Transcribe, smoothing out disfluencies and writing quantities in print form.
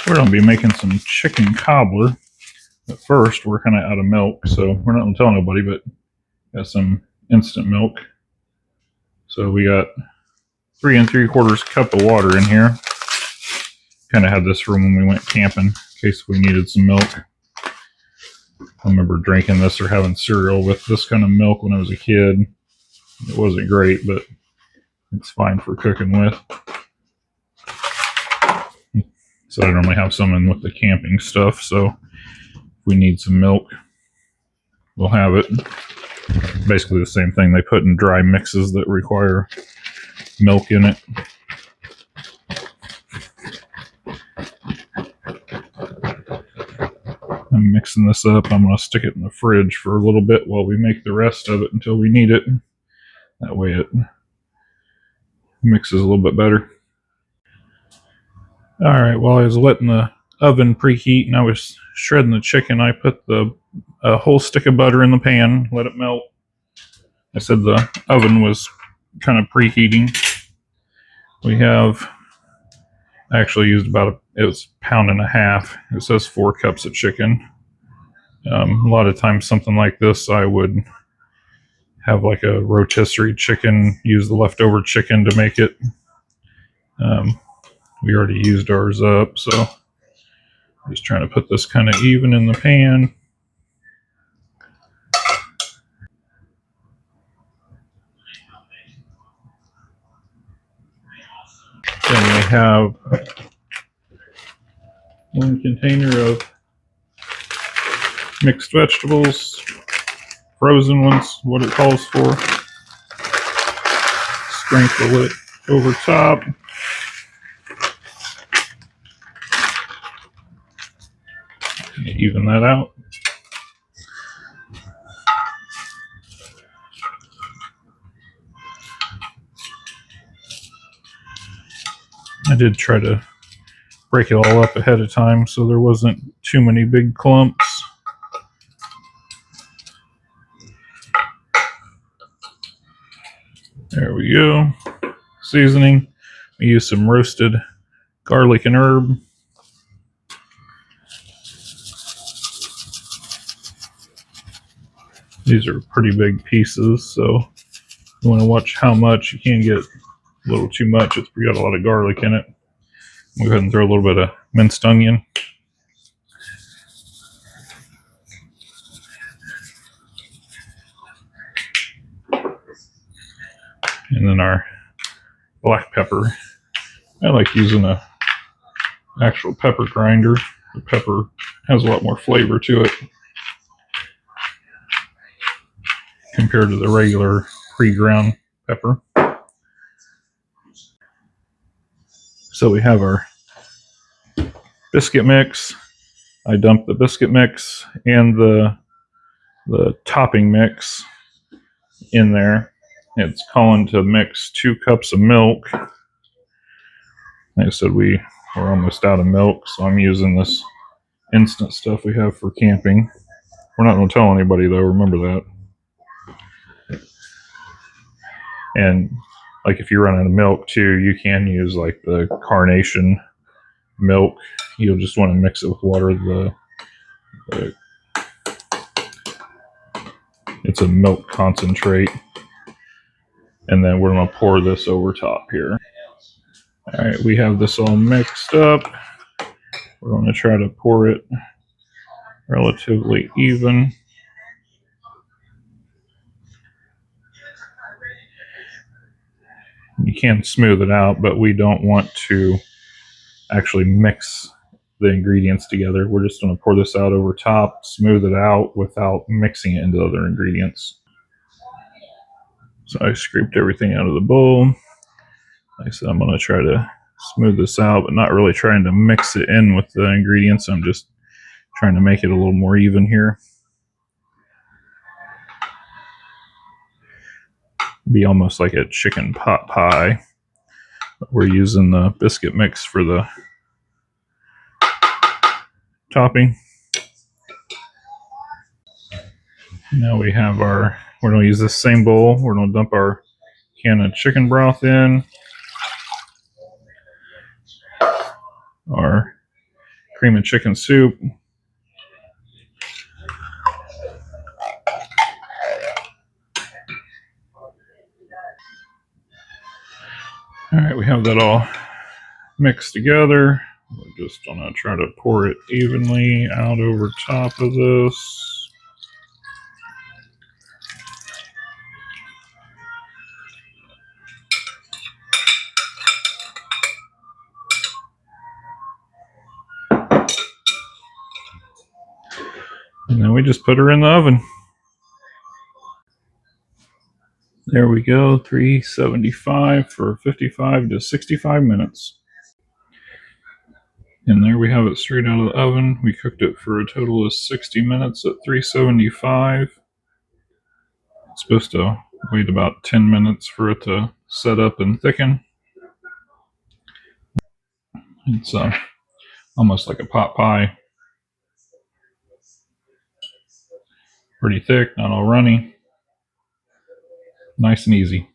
We're going to be making some chicken cobbler. At first, we're kind of out of milk, so we're not going to tell nobody, but got some instant milk. So we got 3 3/4 cup of water in here. Kind of had this for when we went camping, in case we needed some milk. I remember drinking this or having cereal with this kind of milk when I was a kid. It wasn't great, but it's fine for cooking with. So I normally have some in with the camping stuff, so if we need some milk, we'll have it. Basically the same thing they put in dry mixes that require milk in it. I'm mixing this up. I'm going to stick it in the fridge for a little bit while we make the rest of it until we need it. That way it mixes a little bit better. Alright, while I was letting the oven preheat and I was shredding the chicken, I put a whole stick of butter in the pan, let it melt. I said the oven was kind of preheating. We have actually used it was a pound and a half. It says 4 cups of chicken. A lot of times something like this I would have like a rotisserie chicken, use the leftover chicken to make it. We already used ours up, so I'm just trying to put this kind of even in the pan. Then we have 1 container of mixed vegetables, frozen ones, what it calls for. Sprinkle it over top. Even that out. I did try to break it all up ahead of time so there wasn't too many big clumps. There we go. Seasoning. We use some roasted garlic and herb. These are pretty big pieces, so you want to watch how much. You can get a little too much. It's got a lot of garlic in it. We'll go ahead and throw a little bit of minced onion. And then our black pepper. I like using an actual pepper grinder. The pepper has a lot more flavor to it compared to the regular pre-ground pepper. So we have our biscuit mix. I dumped the biscuit mix and the topping mix in there. It's calling to mix 2 cups of milk. Like I said, we're almost out of milk, so I'm using this instant stuff we have for camping. We're not going to tell anybody though, remember that. And like if you run out of milk too, you can use like the carnation milk. You'll just want to mix it with water. It's a milk concentrate. And then we're going to pour this over top here. Alright, we have this all mixed up. We're going to try to pour it relatively even. You can smooth it out, but we don't want to actually mix the ingredients together. We're just going to pour this out over top, smooth it out without mixing it into other ingredients. So I scraped everything out of the bowl. Like I said, I'm going to try to smooth this out, but not really trying to mix it in with the ingredients. I'm just trying to make it a little more even here. Be almost like a chicken pot pie. But we're using the biscuit mix for the topping. Now we have we're going to use this same bowl. We're going to dump our can of chicken broth in. Our cream and chicken soup. All right, we have that all mixed together. We're just gonna try to pour it evenly out over top of this. And then we just put her in the oven. There we go, 375 for 55 to 65 minutes. And there we have it straight out of the oven. We cooked it for a total of 60 minutes at 375. It's supposed to wait about 10 minutes for it to set up and thicken. It's almost like a pot pie. Pretty thick, not all runny. Nice and easy.